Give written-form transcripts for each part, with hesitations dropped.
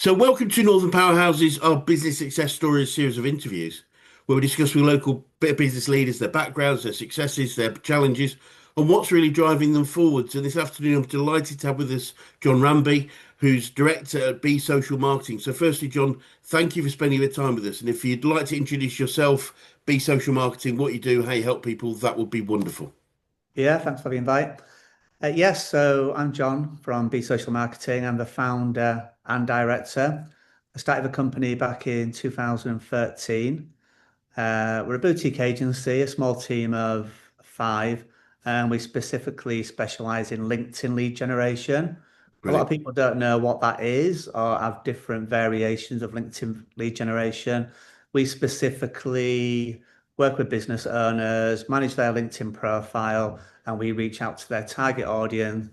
So, welcome to Northern Powerhouses, our business success stories series of interviews, where we discuss with local business leaders their backgrounds, their successes, their challenges, and what's really driving them forwards. And this afternoon, I'm delighted to have with us John Ranby, who's director at B Social Marketing. So, firstly, John, thank you for spending the time with us. And if you'd like to introduce yourself, B Social Marketing, what you do, how you help people, that would be wonderful. Yeah, thanks for the invite. Yes, so I'm John from B Social Marketing. I'm the founder and director. I started the company back in 2013. We're a boutique agency, a small team of five, and we specifically specialize in LinkedIn lead generation. A lot of Brilliant. people don't know what that is or have different variations of LinkedIn lead generation. We specifically work with business owners, manage their LinkedIn profile, and we reach out to their target audience,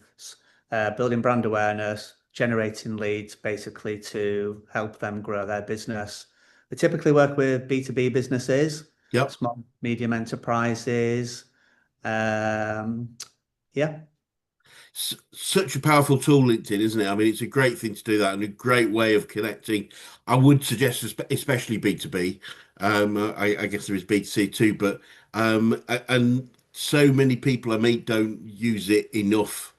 building brand awareness, generating leads basically to help them grow their business. We typically work with B2B businesses, Yep. small, medium enterprises. Um, yeah, Such a powerful tool, LinkedIn, isn't it? I mean, it's a great thing to do that and a great way of connecting. I would suggest, especially B2B. I guess there is B2C too, but and so many people I meet don't use it enough.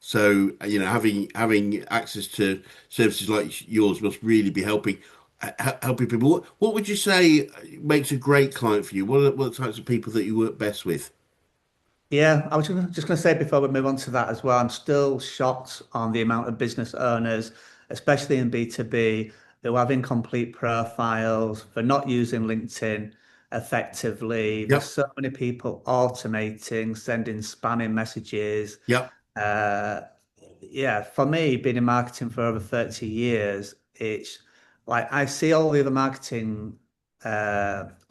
So, having access to services like yours must really be helping people. What would you say makes a great client for you? What are the types of people that you work best with? yeah. I was just going to say before we move on to that as well, I'm still shocked on the amount of business owners, especially in B2B, who have incomplete profiles for not using LinkedIn effectively. There's Yep. so many people automating, sending spamming messages. Yep. Uh, yeah, for me, being in marketing for over 30 years, it's like I see all the other marketing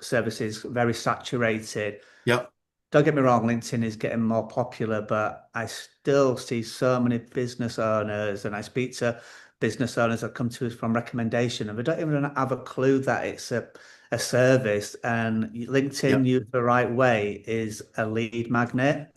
services very saturated. Yep. Don't get me wrong, LinkedIn is getting more popular, but I still see so many business owners, and I speak to business owners that come to us from recommendation, and they don't even have a clue that it's a service. And LinkedIn, Yep. used the right way, is a lead magnet.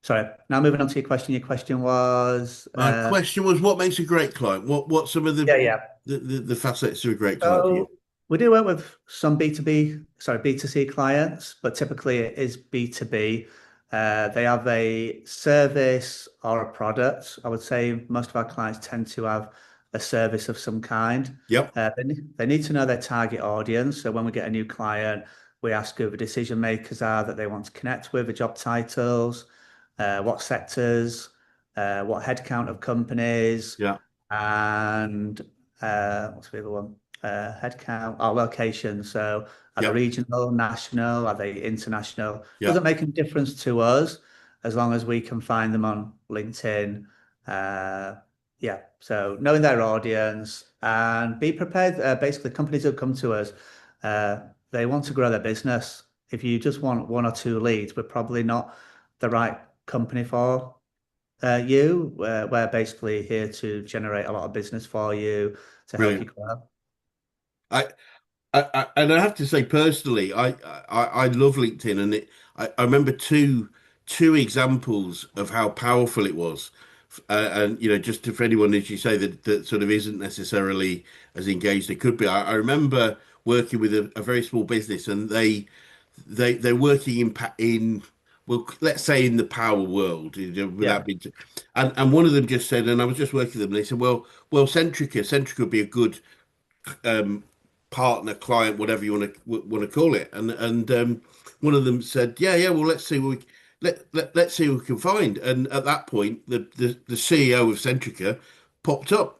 Sorry, now moving on to your question. Your question was, My question was, what makes a great client? What some of yeah, yeah. the facets of a great client for you? So we do work with some B2B, sorry, B2C clients, but typically it is B2B. They have a service or a product. I would say most of our clients tend to have a service of some kind. Yep. They need to know their target audience. So when we get a new client, we ask who the decision makers are that they want to connect with, the job titles, what sectors, what headcount of companies, Yeah. and what's the other one? Headcount, our location. So are they Yep. regional, national? Are they international? Doesn't Yep. make any difference to us as long as we can find them on LinkedIn. Uh, yeah. So knowing their audience and be prepared. Basically, companies who come to us, uh, they want to grow their business. If you just want one or two leads, we're probably not the right company for you. We're basically here to generate a lot of business for you to help you Brilliant. grow. I, and I have to say personally, I love LinkedIn, and I remember two examples of how powerful it was. And just for anyone, as you say, that sort of isn't necessarily as engaged they could be. I remember working with a very small business, and they're working in well, let's say in the power world, Yeah, without being and one of them just said, and I was just working with them, and they said, well, Centrica would be a good um, partner, client, whatever you want to call it. And one of them said, yeah, well, let's see what let's see what we can find. And at that point, the CEO of Centrica popped up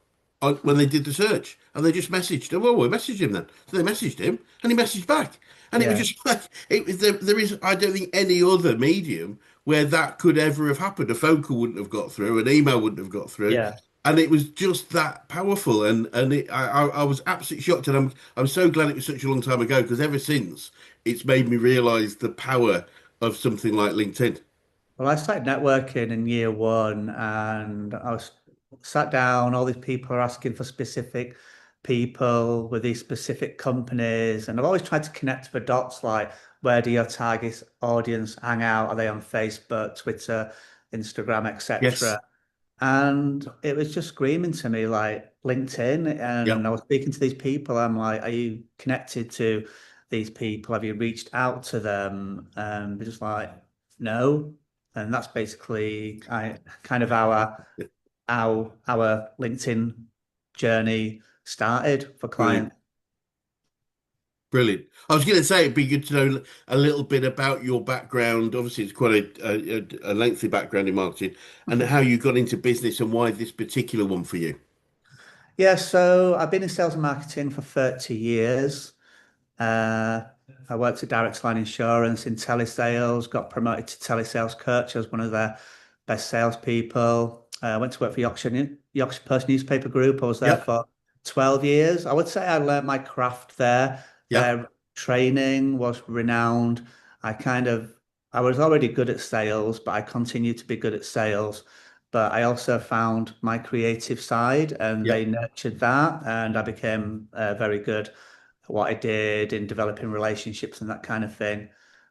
when they did the search, and they just messaged him. Well, we messaged him then. So they messaged him, and he messaged back. And it was yeah, just like there is, I don't think, any other medium where that could ever have happened. A phone call wouldn't have got through, an email wouldn't have got through, yeah. and it was just that powerful. I was absolutely shocked, and I'm so glad it was such a long time ago, because ever since it's made me realize the power of something like LinkedIn. Well, I started networking in year one, and I was sat down. All these people are asking for specific people with these specific companies, and I've always tried to connect the dots. Like, where do your target audience hang out? Are they on Facebook, Twitter, Instagram, Yes. etc.? And it was just screaming to me like LinkedIn. And I Yep. was speaking to these people. I'm like, are you connected to these people? Have you reached out to them? And they're just like, no. And that's basically kind of our LinkedIn journey started for Brilliant. clients. Brilliant. I was going to say it'd be good to know a little bit about your background. Obviously, it's quite a lengthy background in marketing, and how you got into business and why this particular one for you. Yeah, so I've been in sales and marketing for 30 years. Uh, I worked at Direct Line Insurance in telesales, got promoted to telesales coach. I was one of their best salespeople. I went to work for Yorkshire Post newspaper group. I was there Yep. for 12 years. I would say I learnt my craft there. Yep. Their training was renowned. I kind of, I was already good at sales, but I continued to be good at sales. But I also found my creative side and they Yep. nurtured that, and I became very good what I did in developing relationships and that kind of thing.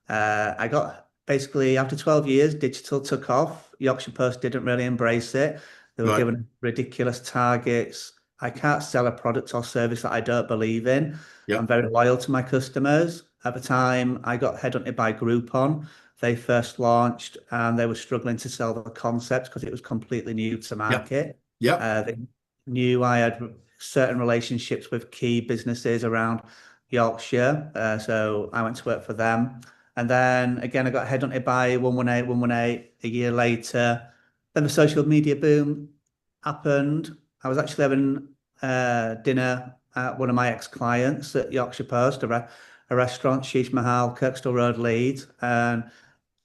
I got basically after 12 years, digital took off. Yorkshire Post didn't really embrace it. They were Right. given ridiculous targets. I can't sell a product or service that I don't believe in. I'm Yep. very loyal to my customers. At the time, I got headhunted by Groupon. They first launched and they were struggling to sell the concept because it was completely new to Yep. market. Yep. They knew I had certain relationships with key businesses around Yorkshire. So I went to work for them. And then again, I got headhunted by 118 a year later. Then the social media boom happened. I was actually having dinner at one of my ex-clients at Yorkshire Post, a restaurant, Sheesh Mahal, Kirkstall Road, Leeds. And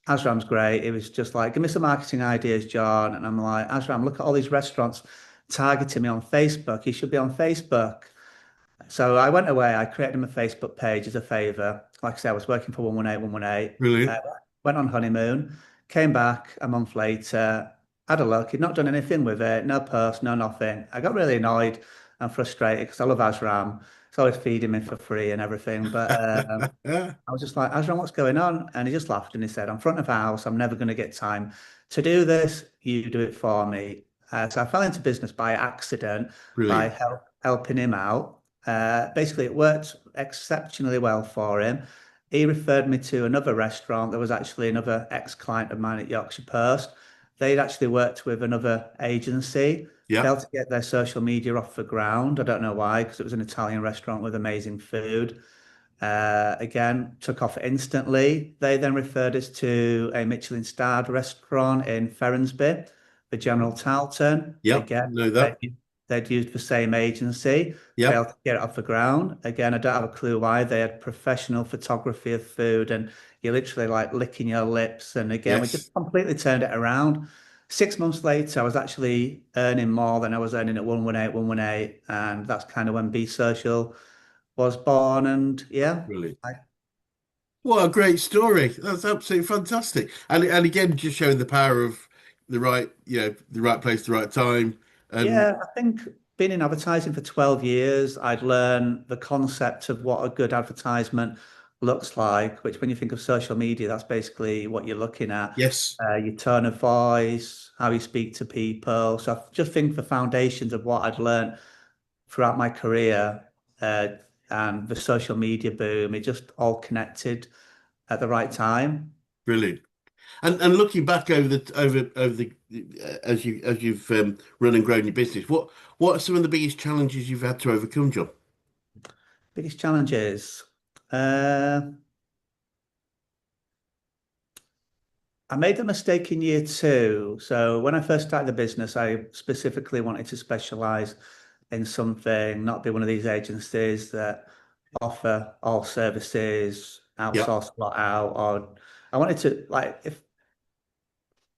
Asram's great. It was just like, give me some marketing ideas, John. And I'm like, Asram, look at all these restaurants targeting me on Facebook. You should be on Facebook. So I went away. I created him a Facebook page as a favor. Like I said, I was working for 118. Brilliant. Went on honeymoon, came back a month later, had a look. He'd not done anything with it, no post, no nothing. I got really annoyed and frustrated because I love Asram. It's always feeding me for free and everything. But I was just like, Asram, what's going on? And he just laughed and he said, I'm front of house. I'm never going to get time to do this. You do it for me. So I fell into business by accident by Brilliant. helping him out. Basically, it worked exceptionally well for him. He referred me to another restaurant. There was actually another ex-client of mine at Yorkshire Post. They'd actually worked with another agency, Yep. failed to get their social media off the ground. I don't know why, because it was an Italian restaurant with amazing food. Again, took off instantly. They then referred us to a Michelin-starred restaurant in Ferronsby, the General Talton. Yep. Again, Know that. they'd used the same agency, failed Yep. to get it off the ground. Again, I don't have a clue why. They had professional photography of food, and you're literally like licking your lips. And again, we Yes. just completely turned it around. 6 months later, I was actually earning more than I was earning at 118, and that's kind of when Be Social was born. And yeah, Brilliant. I, What a great story. That's absolutely fantastic. And again, just showing the power of the right place, the right time. And yeah, I think being in advertising for 12 years, I'd learned the concept of what a good advertisement looks like, which when you think of social media, that's basically what you're looking at. yes, Your tone of voice, how you speak to people. So I just think the foundations of what I'd learned throughout my career, uh, and the social media boom, it just all connected at the right time. brilliant. And looking back over the as you've run and grown your business, what are some of the biggest challenges you've had to overcome, John? Biggest challenges. Uh, I made the mistake in year two. So when I first started the business, I specifically wanted to specialize in something, not be one of these agencies that offer all services, Yep. outsource a lot out, or I wanted to like if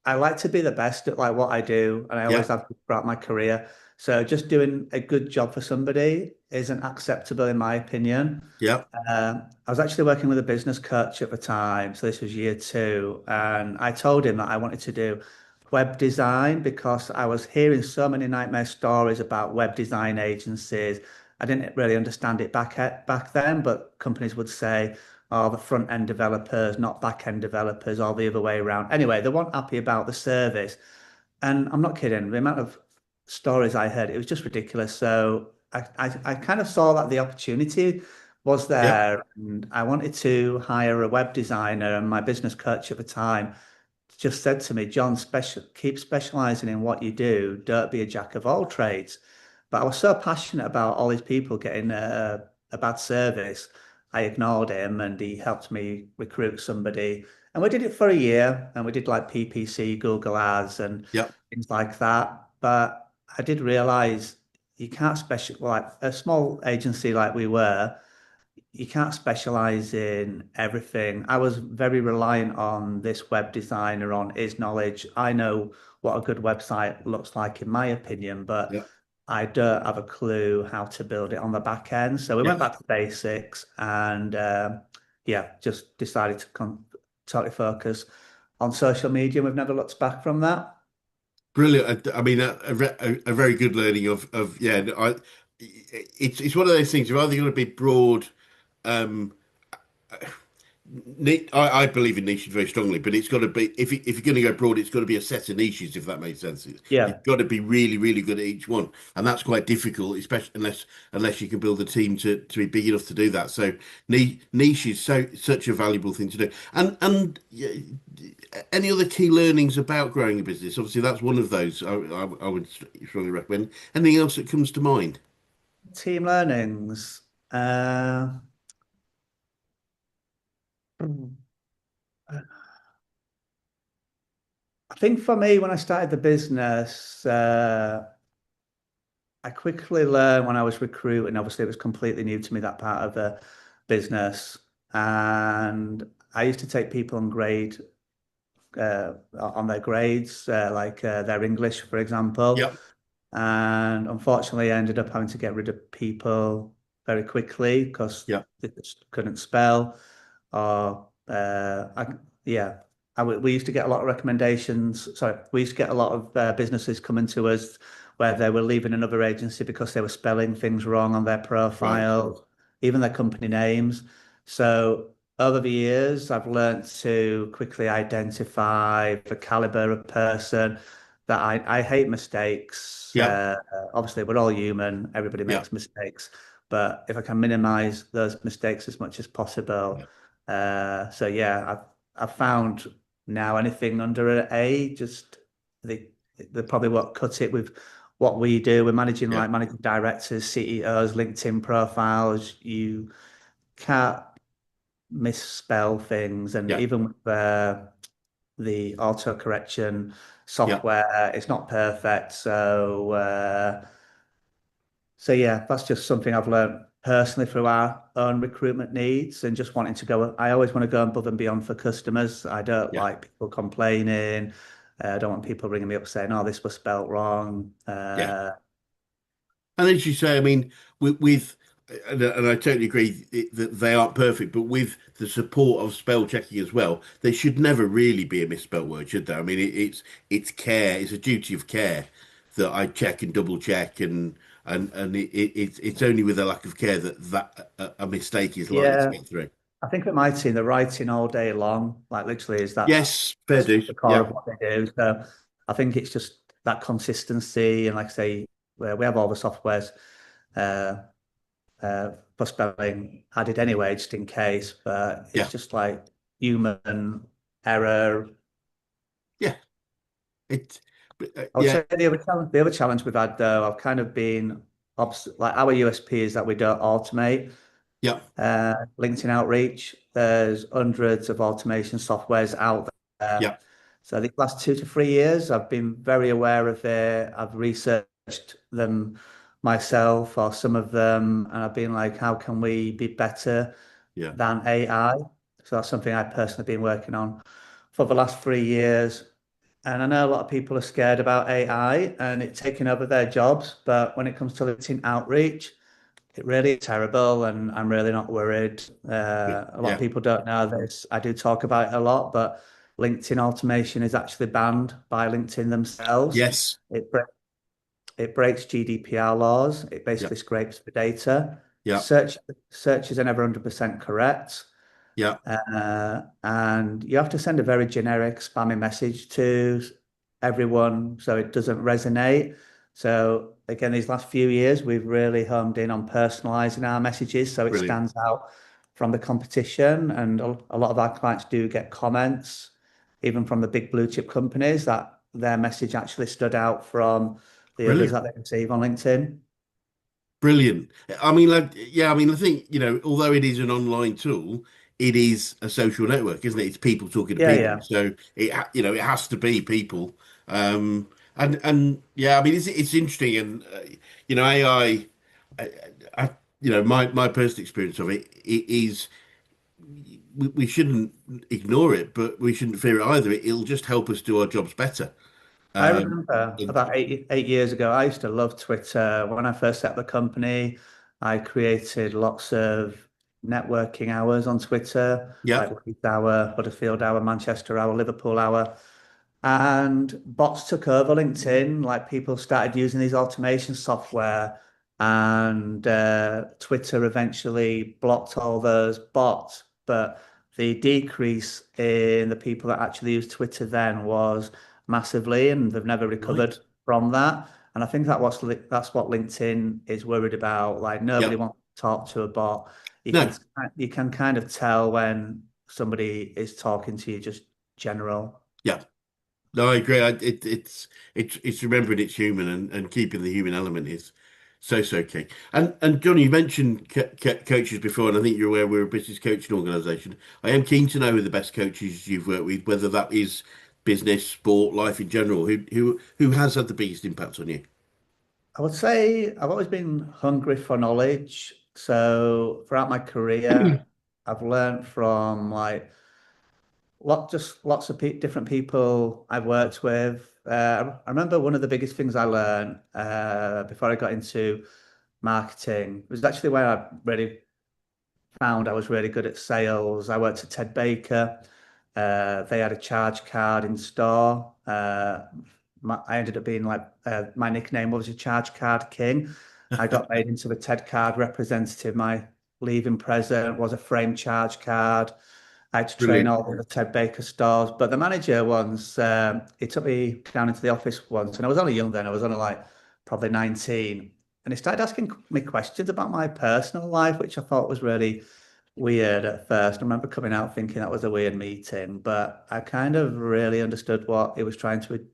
I like to be the best at like what I do, and I always Yep. have throughout my career. So just doing a good job for somebody isn't acceptable in my opinion. Yep. I was actually working with a business coach at the time, so this was year two, and I told him that I wanted to do web design because I was hearing so many nightmare stories about web design agencies. I didn't really understand it back then, but companies would say, "Oh, the front end developers, not back end developers, or the other way around." Anyway, they weren't happy about the service. And I'm not kidding, the amount of stories I heard, it was just ridiculous. So I kind of saw that the opportunity was Yep. there, and I wanted to hire a web designer. And my business coach at the time just said to me, John, keep specializing in what you do. Don't be a jack of all trades. But I was so passionate about all these people getting a bad service. I ignored him and he helped me recruit somebody. And we did it for a year and we did like PPC, Google Ads and Yep. things like that. But I did realize you can't like a small agency like we were, you can't specialize in everything. I was very reliant on this web designer, on his knowledge. I know what a good website looks like, in my opinion, but Yep. I don't have a clue how to build it on the back end. So we went Yes. back to basics and yeah, just decided to totally focus on social media. We've never looked back from that. Brilliant. I mean, a very good learning of yeah. It's one of those things. You're either going to be broad. Um, I believe in niches very strongly, but it's got to be if you're going to go broad, it's got to be a set of niches, if that makes sense. Yeah. You've got to be really, really good at each one, and that's quite difficult, especially unless you can build a team to be big enough to do that. So niche is such a valuable thing to do. And yeah, any other key learnings about growing a business? Obviously, that's one of those. I would strongly recommend. Anything else that comes to mind? Team learnings. I think for me, when I started the business, I quickly learned when I was recruiting, obviously it was completely new to me, that part of the business. And I used to take people on their grades, like their English, for example. Yep. And unfortunately, I ended up having to get rid of people very quickly because Yep. they just couldn't spell. Or, yeah, we used to get a lot of recommendations. Sorry, we used to get a lot of businesses coming to us where they were leaving another agency because they were spelling things wrong on their Right. profile, even their company names. So over the years, I've learned to quickly identify the caliber of person that I hate mistakes. Yep. Obviously, we're all human, everybody Yep. makes mistakes. But if I can minimize those mistakes as much as possible, Yep. so yeah, I've found now anything under an A, just they probably won't cut it with what we do. We're managing like Yep. managing directors, CEOs, LinkedIn profiles. You can't misspell things, and Yep. even with the auto correction Yep. software, it's not perfect. So yeah, that's just something I've learned personally through our own recruitment needs and just wanting to go. I always want to go above and beyond for customers. I don't Yep. like people complaining. I don't want people ringing me up saying, "Oh, this was spelt wrong." Yeah. And as you say, I mean, with and I totally agree that they aren't perfect, but with the support of spell checking as well, there should never really be a misspelled word, should there? I mean, it's care, it's a duty of care that I check and double check, and it's only with a lack of care that a mistake is likely to Yeah, get through. I think with my team, the writing all day long, like literally, is Yes, fair that's dues. the core Yeah, of what they do. So I think it's just that consistency, and like I say, where we have all the softwares. Uh, for spelling added anyway, just in case. But it's yeah, just like human error. yeah. It, I would yeah, say the other challenge we've had though, I've kind of been like our USP is that we don't automate yeah, LinkedIn outreach. There's hundreds of automation softwares out there. yeah, So the last 2 to 3 years, I've been very aware of it. I've researched them myself or some of them, and I've been like, how can we be better yeah. than AI? So that's something I've personally been working on for the last 3 years. And I know a lot of people are scared about AI and it taking over their jobs, but when it comes to LinkedIn outreach, it really is terrible, and I'm really not worried. A lot of Yeah. people don't know this. I do talk about it a lot, but LinkedIn automation is actually banned by LinkedIn themselves. Yes. It bre it breaks GDPR laws. It Yeah. basically scrapes the data. Yeah. Searches are never 100% correct. Yeah. And you have to send a very generic spammy message to everyone, so it doesn't resonate. So again, these last few years, we've really honed in on personalizing our messages so it Brilliant. stands out from the competition. And a lot of our clients do get comments, even from the big blue chip companies, that their message actually stood out from the others Brilliant. that they receive on LinkedIn. Brilliant. I mean, like, yeah, I mean, I think, although it is an online tool, it is a social network, isn't it? It's people talking to Yeah, people. yeah. So it has to be people. Um, and yeah, I mean, it's interesting. And, AI, I, my personal experience of it is we shouldn't ignore it, but we shouldn't fear it either. It'll just help us do our jobs better. I Um, remember and about eight years ago, I used to love Twitter. When I first set up the company, I created lots of networking hours on Twitter, yeah, like Leeds Hour, Huddersfield Hour, Manchester Hour, Liverpool Hour. And bots took over LinkedIn. Like people started using these automation software, and Twitter eventually blocked all those bots. But the decrease in the people that actually used Twitter then was massively, and they've never recovered right. from that. And I think that's what LinkedIn is worried about. Like nobody Yeah. wants to talk to a bot. You can No, you can kind of tell when somebody is talking to you just general. yeah. No, I agree. It's remembering it's human and keeping the human element is so key. And Johnny, you mentioned coaches before, and I think you're aware we're a business coaching organisation. I am keen to know who the best coaches you've worked with, whether that is business, sport, life in general. Who has had the biggest impact on you? I would say I've always been hungry for knowledge. So throughout my career, I've learned from like just lots of different people I've worked with. I remember one of the biggest things I learned before I got into marketing was actually where I really found I was really good at sales. I worked at Ted Baker. They had a charge card in store. I ended up being like my nickname was a charge card king. I got made into the Ted card representative. My leaving present was a framed charge card. I had to train Brilliant. all the Ted Baker stores, but the manager once he took me down into the office once, and I was only young then. I was only like probably 19, and he started asking me questions about my personal life, which I thought was really weird at first. I remember coming out thinking that was a weird meeting, but I kind of really understood what he was trying to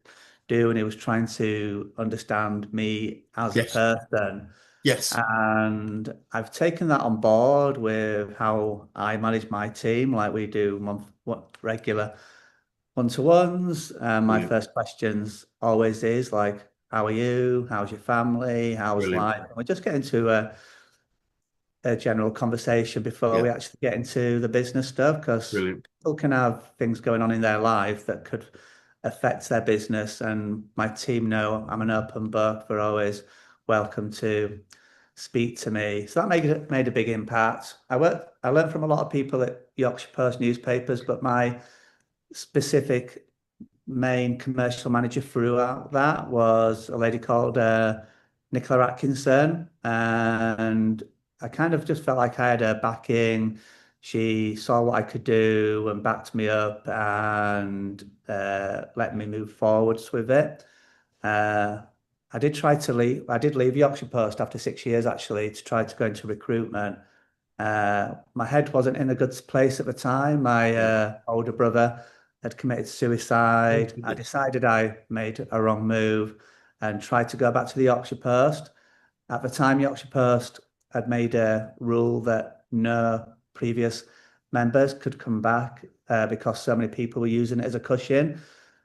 do, and he was trying to understand me as a Yes, person. yes, And I've taken that on board with how I manage my team, like we do regular one-to-ones. My brilliant, first questions always is like, how are you? How's your family? How's brilliant. life? And we just get into a general conversation before Yeah, we actually get into the business stuff because brilliant. people can have things going on in their life that could affect their business. And my team know I'm an open book. They're always welcome to speak to me. So that made a big impact. I learned from a lot of people at Yorkshire Post newspapers, but my specific main commercial manager throughout that was a lady called Nicola Atkinson. And I kind of just felt like I had her backing. She saw what I could do and backed me up and let me move forwards with it. Uh, I did leave Yorkshire Post after 6 years actually to try to go into recruitment. My head wasn't in a good place at the time. My Yeah. older brother had committed Oh suicide. I goodness. decided I made a wrong move and tried to go back to the Yorkshire Post. At the time, Yorkshire Post had made a rule that no previous members could come back because so many people were using it as a cushion.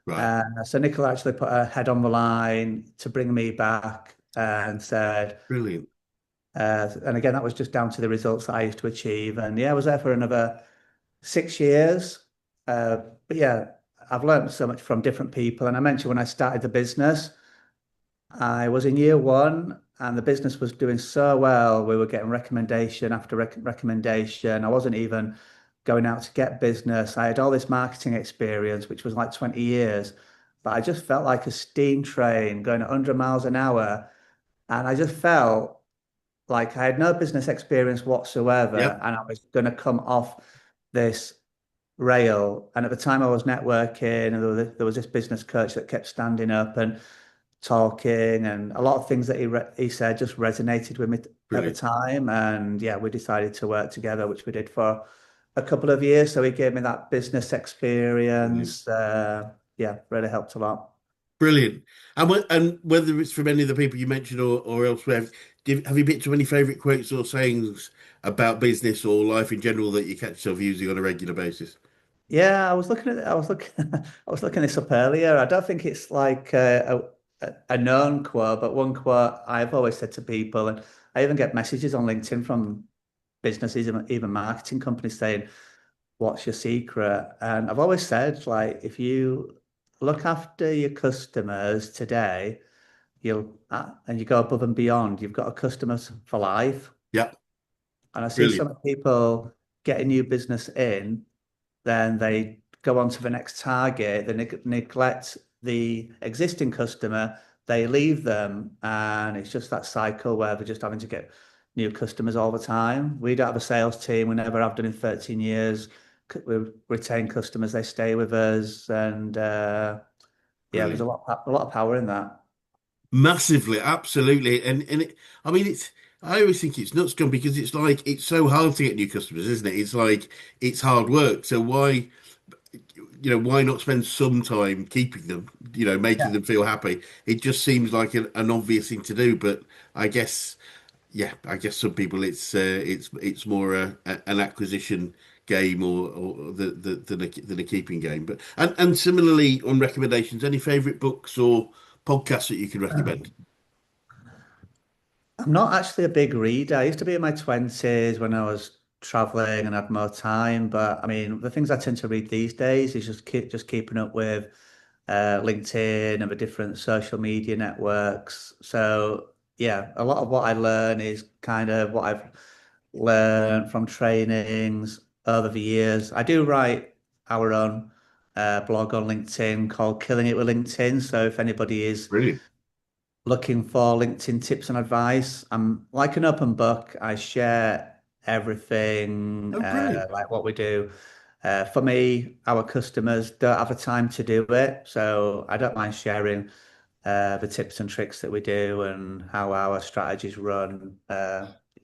Right. So Nicola actually put her head on the line to bring me back and said, Brilliant. and again, that was just down to the results that I used to achieve. And yeah, I was there for another 6 years. But yeah, I've learned so much from different people. And I mentioned when I started the business, I was in year one and the business was doing so well. We were getting recommendation after recommendation. I wasn't even going out to get business. I had all this marketing experience, which was like 20 years, but I just felt like a steam train going at 100 miles an hour. And I just felt like I had no business experience whatsoever, Yep. and I was going to come off this rail. And at the time I was networking, and there was this business coach that kept standing up and talking, and a lot of things that he said just resonated with me at the Brilliant. time. And yeah, we decided to work together, which we did for a couple of years. So he gave me that business Brilliant. experience. Yeah, really helped a lot. Brilliant. And whether it's from any of the people you mentioned or elsewhere, have you picked up any favourite quotes or sayings about business or life in general that you catch yourself using on a regular basis? Yeah, I was looking, I was looking this up earlier. I don't think it's like a known quote, but one quote I've always said to people, and I even get messages on LinkedIn from businesses, even marketing companies saying, "What's your secret?" And I've always said, like, if you look after your customers today, you'll and you go above and beyond, you've got a customers for life. Yeah, And I see brilliant. some people getting new business in, then they go on to the next target, they neglect the existing customer, they leave them, and it's just that cycle where they're just having to get new customers all the time. We don't have a sales team, we never have done in 13 years. We retain customers, they stay with us, and yeah, there's Brilliant. a lot of power in that. Massively, absolutely. I mean, I always think it's nuts, John, because it's like it's so hard to get new customers, isn't it? It's like it's hard work. So why not spend some time keeping them, making Yeah, them feel happy? It just seems like an obvious thing to do, but I guess, yeah, I guess some people it's more an acquisition game or than a keeping game. But and similarly on recommendations, any favorite books or podcasts that you can recommend? I'm not actually a big reader. I used to be in my 20s when I was traveling and had more time. But I mean, the things I tend to read these days is just keeping up with LinkedIn and the different social media networks. So yeah, a lot of what I learn is kind of what I've learned from trainings over the years. I do write our own blog on LinkedIn called Killing It with LinkedIn. So if anybody is Brilliant. looking for LinkedIn tips and advice. I'm like an open book. I share everything, Oh, brilliant. like what we do. For me, our customers don't have the time to do it, so I don't mind sharing the tips and tricks that we do and how our strategies run.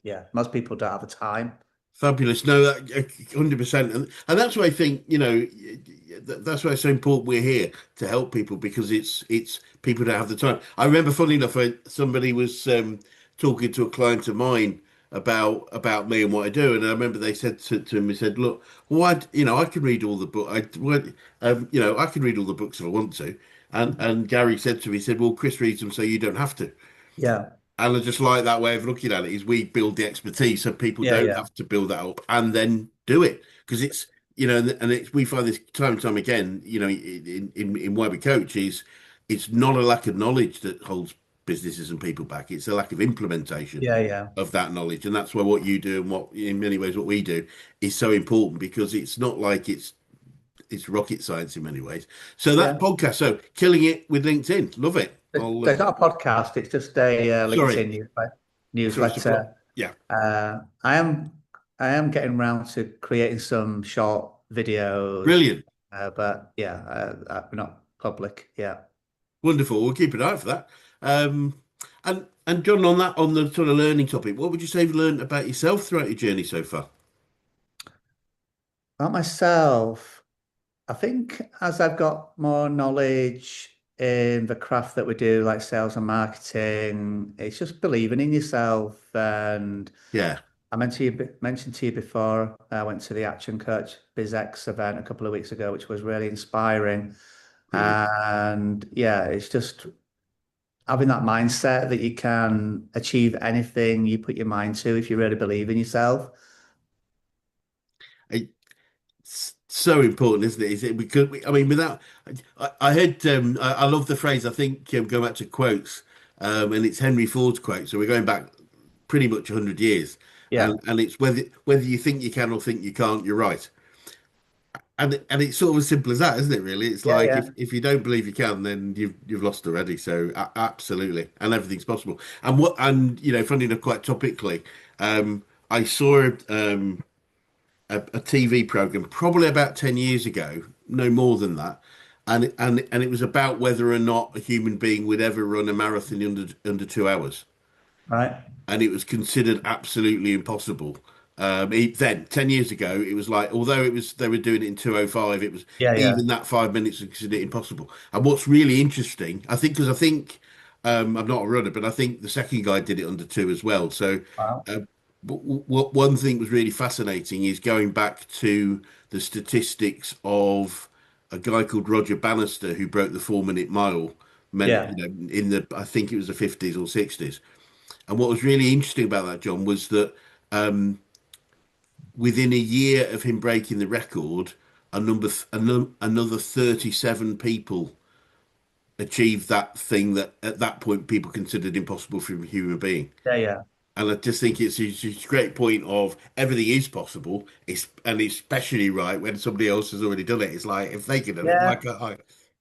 Yeah, most people don't have the time. Fabulous. No, that 100%. And that's why I think, that's why it's so important we're here to help people because it's people don't have the time. I remember, funny enough, somebody was talking to a client of mine about me and what I do, and I remember they said to him, they said, "Look, why, I can read all the book. I can read all the books if I want to." And Gary said to me, he said, "Well, Chris reads them, so you don't have to." Yeah, And I just like that way of looking at it is we build the expertise so people yeah, don't yeah, have to build that up and then do it. Because we find this time and time again, in why we coach is it's not a lack of knowledge that holds businesses and people back. It's a lack of implementation yeah, yeah, of that knowledge. And that's why what you do and what in many ways what we do is so important because it's not like it's rocket science in many ways. So that yeah. podcast, so killing it with LinkedIn, love it. I'll There's not a podcast. It's just a sorry, LinkedIn sorry to cut. newsletter. Yeah. Uh, I am I am getting round to creating some short videos, Brilliant. but yeah, we're not public. Yeah, Wonderful. We'll keep an eye out for that. And John, on the sort of learning topic, what would you say you've learned about yourself throughout your journey so far? about myself, I think as I've got more knowledge in the craft that we do, like sales and marketing, it's just believing in yourself. And Yeah, mentioned to you before, I went to the Action Coach BizX event a couple of weeks ago, which was really inspiring. brilliant. And yeah, it's just having that mindset that you can achieve anything you put your mind to if you really believe in yourself. It's so important, isn't it? Is it because I mean, without I heard I love the phrase. I think going back to quotes, and it's Henry Ford's quote. So we're going back pretty much 100 years, Yeah. and it's whether you think you can or think you can't, you're right. And it's sort of as simple as that, isn't it? Really, it's Yeah, like yeah. if you don't believe you can, then you've lost already. So absolutely, and everything's possible. And funny enough, quite topically, I saw. a TV program probably about 10 years ago, no more than that. And it was about whether or not a human being would ever run a marathon under 2 hours. Right. And it was considered absolutely impossible. Then 10 years ago, it was like, although it was they were doing it in 2:05, it was Yeah, yeah. even that 5 minutes was considered impossible. And what's really interesting, because I think I'm not a runner, but I think the second guy did it under two as well. So Wow. uh, what one thing was really fascinating is going back to the statistics of a guy called Roger Bannister who broke the 4 minute mile, meant, Yeah. in the, I think it was the 50s or 60s. And what was really interesting about that, John, was that um, within a year of him breaking the record, another 37 people achieved that thing that at that point people considered impossible for a human being. Yeah, yeah. And I just think it's a great point of everything is possible. And it's especially right when somebody else has already done it. It's like if they can do it, why Yeah. can't I?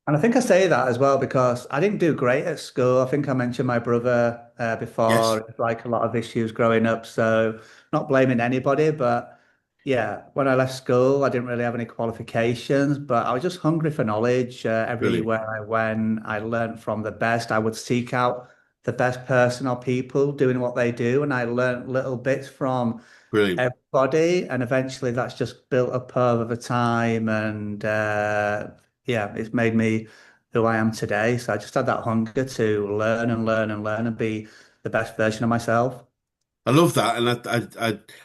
And I think I say that as well because I didn't do great at school. I think I mentioned my brother Yes, before, like a lot of issues growing up. So not blaming anybody, but yeah, when I left school, I didn't really have any qualifications, but I was just hungry for knowledge. brilliant, Everywhere I went, I learned from the best. I would seek out the best person or people doing what they do, and I learned little bits from brilliant. everybody, and eventually that's just built up over time, and yeah, it's made me who I am today. So I just had that hunger to learn and learn and learn and be the best version of myself. I love that,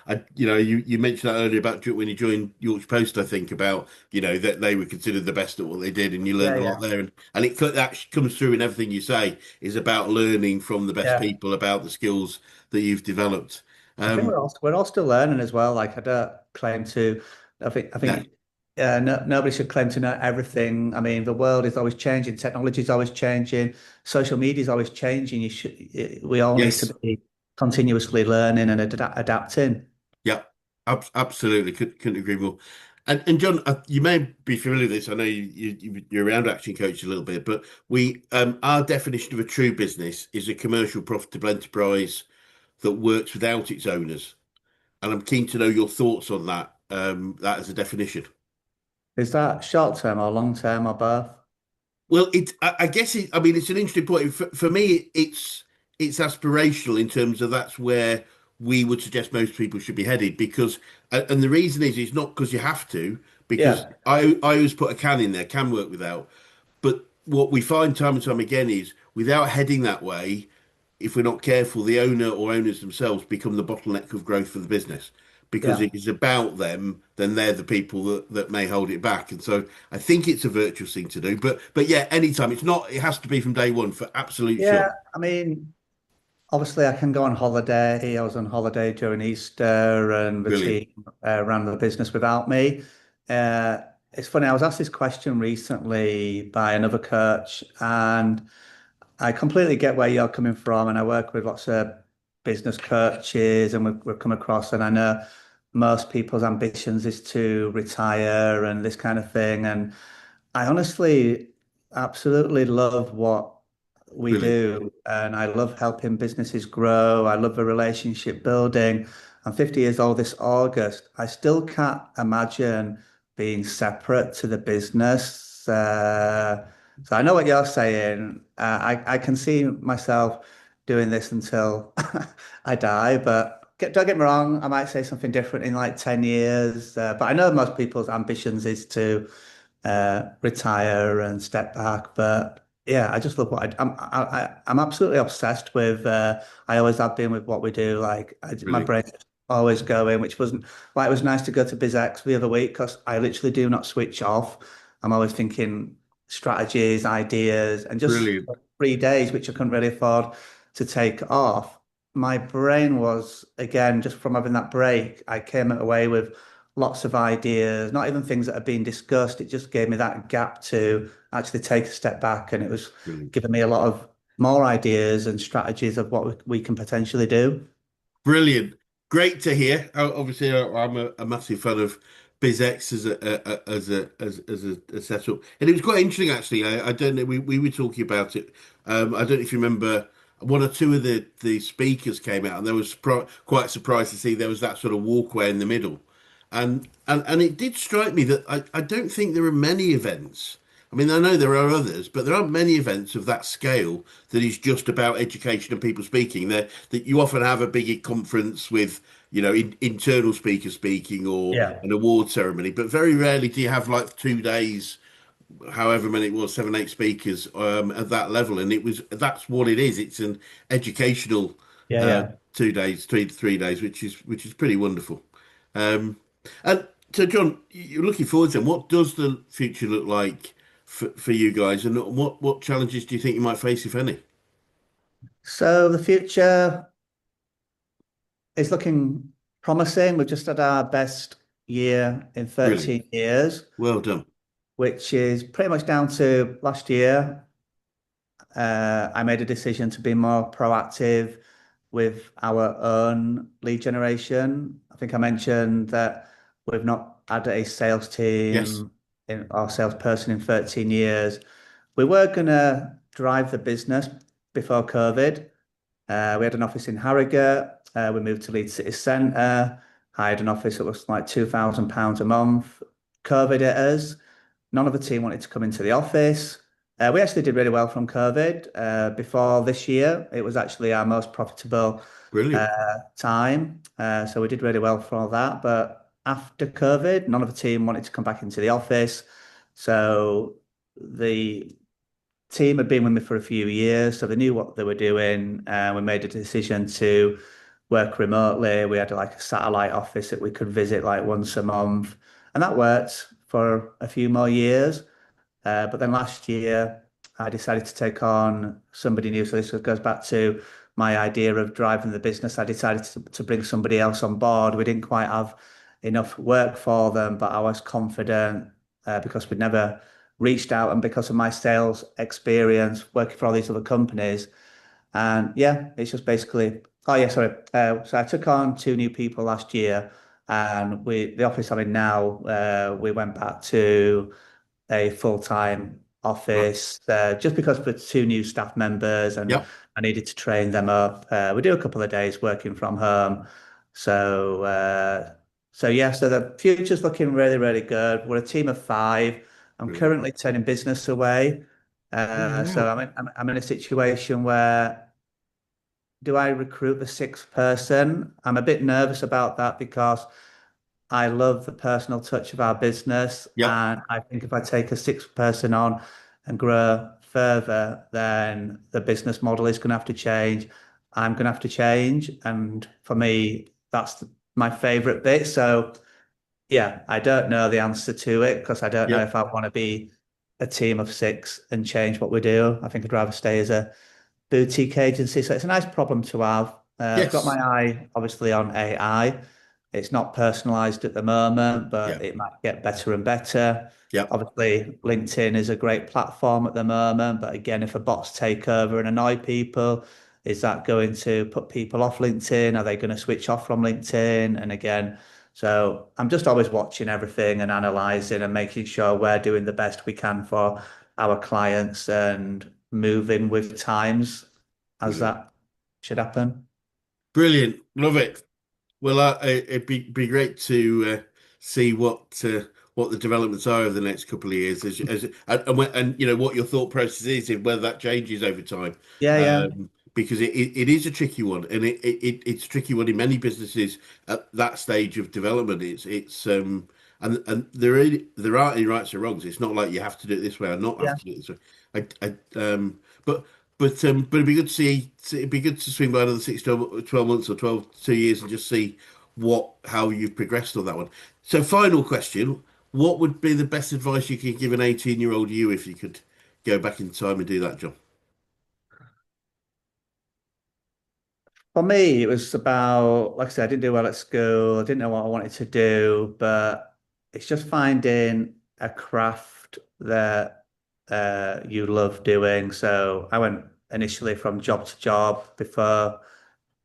and you mentioned that earlier about when you joined Yorkshire Post. I think about that they were considered the best at what they did, and you learned Yeah, a lot yeah, there, and that comes through in everything you say is about learning from the best yeah. people about the skills that you've developed. I think Um, we're all still learning as well. Like I don't claim to. I yeah, think no, nobody should claim to know everything. I mean, the world is always changing. Technology is always changing. Social media is always changing. We all need to yes, be continuously learning and adapting. yeah, absolutely, couldn't agree more. And John, you may be familiar with this. I know you're around Action Coach a little bit, but we our definition of a true business is a commercial profitable enterprise that works without its owners. And I'm keen to know your thoughts on that. That as a definition. Is that short term or long term or both? Well, I guess I mean, it's an interesting point. For me, it's aspirational in terms of that's where we would suggest most people should be headed because, and the reason is, it's not because you have to, because Yeah, I always put a can in there, can work without. But what we find time and time again is without heading that way, if we're not careful, the owner or owners themselves become the bottleneck of growth for the business. Because yeah. if it's about them, then they're the people that may hold it back. And so I think it's a virtuous thing to do. But yeah, anytime. It's not, it has to be from day one for absolute sure. Yeah, I mean, obviously, I can go on holiday. I was on holiday during Easter, and the Brilliant. team ran the business without me. It's funny, I was asked this question recently by another coach, and I completely get where you're coming from. And I work with lots of business coaches, and we've come across, and I know most people's ambitions is to retire and this kind of thing. And I honestly absolutely love what we Brilliant. do, and I love helping businesses grow. I love the relationship building. I'm 50 years old this August. I still can't imagine being separate to the business. So I know what you're saying. I can see myself doing this until I die, but don't get me wrong, I might say something different in like 10 years. But I know most people's ambitions is to retire and step back. But yeah, I just love what I'm absolutely obsessed with. I always have been with what we do. Like my Brilliant. brain's always going, which wasn't why it was nice to go to BizX the other week because I literally do not switch off. I'm always thinking strategies, ideas, and just Brilliant. 3 days, which I couldn't really afford to take off. My brain was again just from having that break. I came away with lots of ideas, not even things that have been discussed. It just gave me that gap to actually take a step back, and it was Brilliant. giving me a lot of more ideas and strategies of what we can potentially do. Brilliant. Great to hear. Obviously, I'm a massive fan of BizX as a setup, and it was quite interesting actually. I don't know. We were talking about it. I don't know if you remember. One or two of the speakers came out, and they was quite surprised to see there was that sort of walkway in the middle. And it did strike me that I don't think there are many events. I mean, I know there are others, but there aren't many events of that scale that is just about education and people speaking. There that you often have a big conference with, internal speakers speaking or Yeah. an award ceremony, but very rarely do you have like 2 days, however many it was, 7, 8 speakers at that level. And that's what it is. It's an educational Yeah, uh, yeah. 2 days, 3 3 days, which is pretty wonderful. Um, and so, John, you're looking forward to them. What does the future look like for you guys, and what challenges do you think you might face, if any? So the future is looking promising. We've just had our best year in Brilliant. 13 years, Well done. which is pretty much down to last year. I made a decision to be more proactive with our own lead generation. I think I mentioned that we've not had a sales Yes. team in our salesperson in 13 years. We were going to drive the business before COVID. We had an office in Harrogate. We moved to Leeds City Centre. I had an office that was like £2,000 a month. COVID hit us. None of the team wanted to come into the office. We actually did really well from COVID. Before this year, it was actually our most profitable Brilliant. time. So we did really well for that. But after COVID, none of the team wanted to come back into the office. So the team had been with me for a few years, so they knew what they were doing. We made a decision to work remotely. We had like a satellite office that we could visit like once a month, and that worked for a few more years. But then last year, I decided to take on somebody new. So this goes back to my idea of driving the business. I decided to bring somebody else on board. We didn't quite have enough work for them, but I was confident because we'd never reached out and because of my sales experience working for all these other companies. And yeah, it's just basically, oh yeah, sorry. So I took on two new people last year, and the office I'm in now, we went back to a full-time Right. office just because for two new staff members and Yep. I needed to train them up. We do a couple of days working from home. So yeah, so the future's looking really, really good. We're a team of five. I'm Brilliant. currently turning business away. Oh, So wow. I'm in a situation where do I recruit the sixth person? I'm a bit nervous about that because I love the personal touch of our business. Yep. And I think if I take a sixth person on and grow further, then the business model is going to have to change. I'm going to have to change. And for me, that's my favorite bit. So, yeah, I don't know the answer to it because I don't know Yep. if I want to be a team of six and change what we do. I think I'd rather stay as a boutique agency. So it's a nice problem to have. I've got my Yes. eye obviously on AI. It's not personalized at the moment, but Yep. it might get better and better. Yep. Obviously, LinkedIn is a great platform at the moment, but again, if a bots take over and annoy people, is that going to put people off LinkedIn? Are they going to switch off from LinkedIn? And again, so I'm just always watching everything and analyzing and making sure we're doing the best we can for our clients and moving with times as Brilliant. that should happen. Brilliant. Love it. Well, it'd be great to see what the developments are over the next couple of years, and what your thought process is, and whether that changes over time, Yeah, yeah, because it is a tricky one, and it's a tricky one in many businesses at that stage of development. And there aren't any rights or wrongs. It's not like you have to do it this way or not have yeah, to do it this way. But but it'd be good to it'd be good to swing by another 12 months or 2 years and just see how you've progressed on that one. So, final question: what would be the best advice you could give an 18-year-old you if you could go back in time and do that, John? For me, it was about, like I said, I didn't do well at school. I didn't know what I wanted to do, but it's just finding a craft that you love doing. So I went initially from job to job before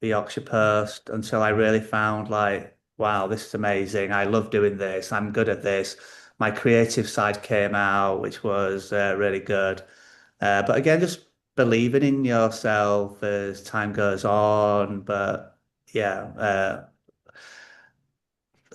the Yorkshire Post until I really found like, wow, this is amazing. I love doing this. I'm good at this. My creative side came out, which was really good. But again, just believing in yourself as time goes on. But yeah,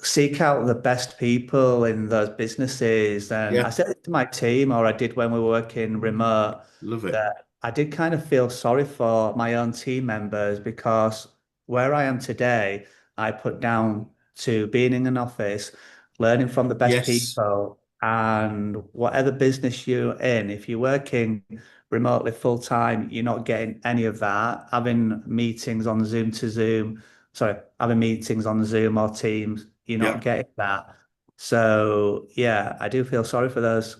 seek out the best people in those businesses. And I Yeah, said it to my team, or I did when we were working remote, love it. that I did kind of feel sorry for my own team members because where I am today, I put down to being in an office, learning from the best Yes, people, and whatever business you're in, if you're working remotely full time, you're not getting any of that. Having meetings on Zoom to Zoom, sorry, having meetings on Zoom or Teams, you're not yeah, getting that. So yeah, I do feel sorry for those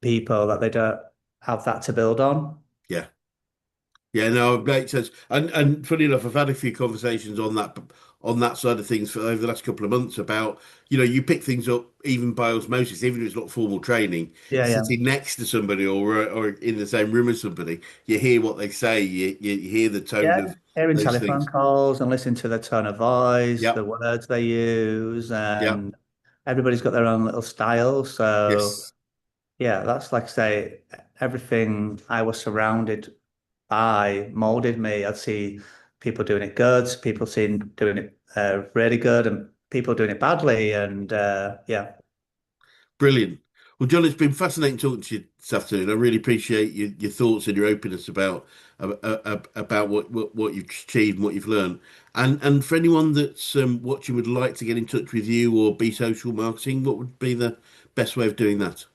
people that they don't have that to build on. yeah. Yeah, no, it makes sense. And funny enough, I've had a few conversations on that side of things for over the last couple of months about, you pick things up even by osmosis, even if it's not formal training, Yeah, yeah. sitting next to somebody or in the same room as somebody, you hear what they say, you hear the tone Yeah, of hearing those telephone things. calls and listening to the tone of voice, the Yep, words they use, yep, and everybody's got their own little style. So yes. yeah, that's like I say, everything I was surrounded by molded me. I'd see people doing it good, people seeing doing it really good, and people doing it badly. And yeah, Brilliant. Well, John, it's been fascinating talking to you this afternoon. I really appreciate your thoughts and your openness about what you've achieved and what you've learned. And for anyone that's watching would like to get in touch with you or be social marketing, what would be the best way of doing that?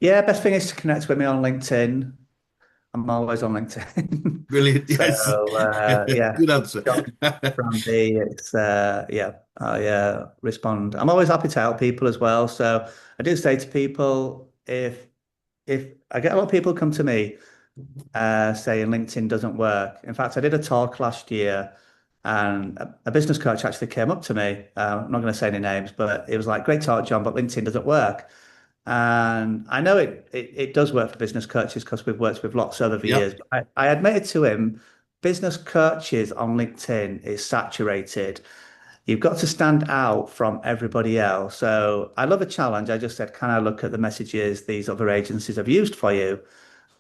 yeah. Best thing is to connect with me on LinkedIn. I'm always on LinkedIn. Brilliant. So Yes. yeah, Good answer. John Ranby. It's yeah, I respond. I'm always happy to help people as well. So I do say to people, if I get a lot of people come to me saying LinkedIn doesn't work. In fact, I did a talk last year, and a business coach actually came up to me. I'm not going to say any names, but it was like, "Great talk, John, but LinkedIn doesn't work." And I know it does work for business coaches because we've worked with lots over the years. Yep. But I admitted to him, business coaches on LinkedIn is saturated. You've got to stand out from everybody else. So I love a challenge. I just said, can I look at the messages these other agencies have used for you?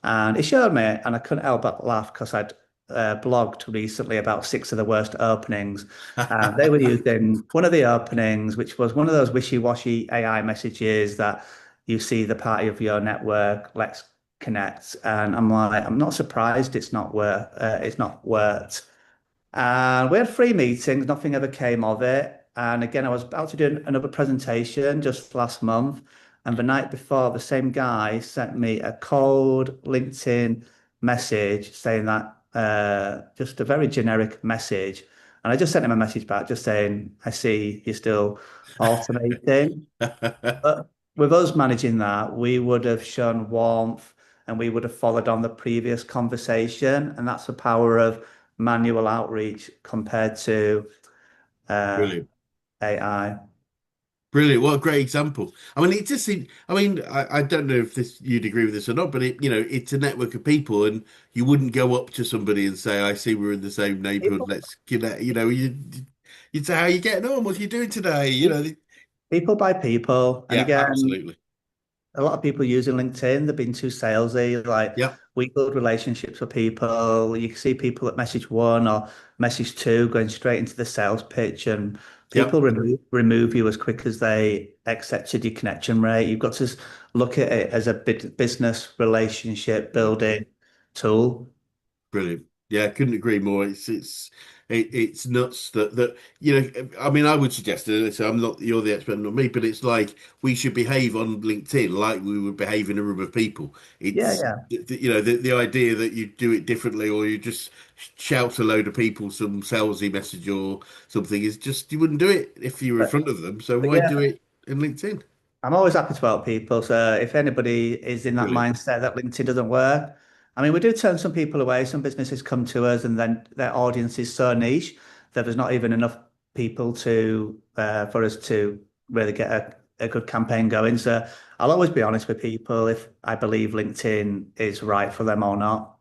And it showed me, and I couldn't help but laugh because I'd blogged recently about six of the worst openings. And they were using one of the openings, which was one of those wishy-washy AI messages that you see the party of your network, let's connect. And I'm like, I'm not surprised it's not worked. And we had three meetings, nothing ever came of it. And again, I was about to do another presentation just last month. And the night before, the same guy sent me a cold LinkedIn message saying that just a very generic message. And I just sent him a message back just saying, I see you're still alternating. But with us managing that, we would have shown warmth and we would have followed on the previous conversation. And that's the power of manual outreach compared to uh, Brilliant. AI. Brilliant. What a great example. I mean, it just seemed, I don't know if this you'd agree with this or not, but it's a network of people and you wouldn't go up to somebody and say, I see we're in the same neighborhood. People, Let's connect. You'd say, how are you getting on? What are you doing today? people by people. And Yeah, again, absolutely. a lot of people using LinkedIn, they've been too salesy. Like Yeah, we build relationships with people. You can see people at message one or message two going straight into the sales pitch, and yeah, people remove you as quick as they accepted your connection rate. You've got to look at it as a business relationship yeah. building tool. Brilliant. Yeah, I couldn't agree more. It's nuts that I mean, I would suggest it. So I'm not you're the expert, not me, but it's like we should behave on LinkedIn like we would behave in a room of people. Yeah, It's yeah. the idea that you do it differently or you just shout to a load of people some salesy message or something is just you wouldn't do it if you were in But, front of them. So but why yeah, do it in LinkedIn? I'm always happy to help people. So if anybody is in that Brilliant. mindset that LinkedIn doesn't work, I mean, we do turn some people away. Some businesses come to us, and then their audience is so niche that there's not even enough people to for us to really get a good campaign going. So I'll always be honest with people if I believe LinkedIn is right for them or not.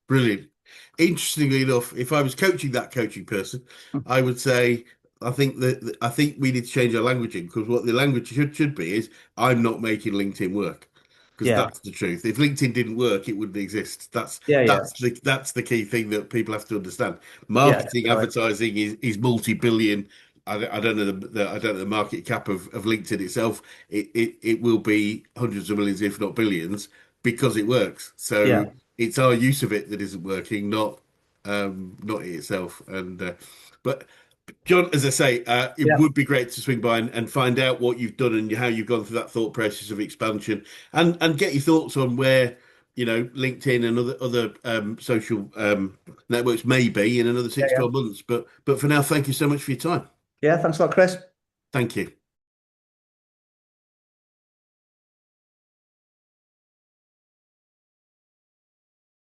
Brilliant. Interestingly enough, if I was coaching that coaching person, I would say I think we need to change our languaging because what the language should be is I'm not making LinkedIn work because Yeah, that's the truth. If LinkedIn didn't work, it wouldn't exist. yeah, yeah, That's the key thing that people have to understand. yeah, Marketing, definitely. advertising is multi-billion. I don't know I don't know the market cap of LinkedIn itself. It will be hundreds of millions, if not billions, because it works. So Yeah. it's our use of it that isn't working, not it itself. But John, as I say, it Yeah. would be great to swing by and find out what you've done and how you've gone through that thought process of expansion, and get your thoughts on where, LinkedIn and other social networks may be in another Yeah. six, Yeah. 12 months. But for now, thank you so much for your time. Yeah. Thanks a lot, Chris. Thank you.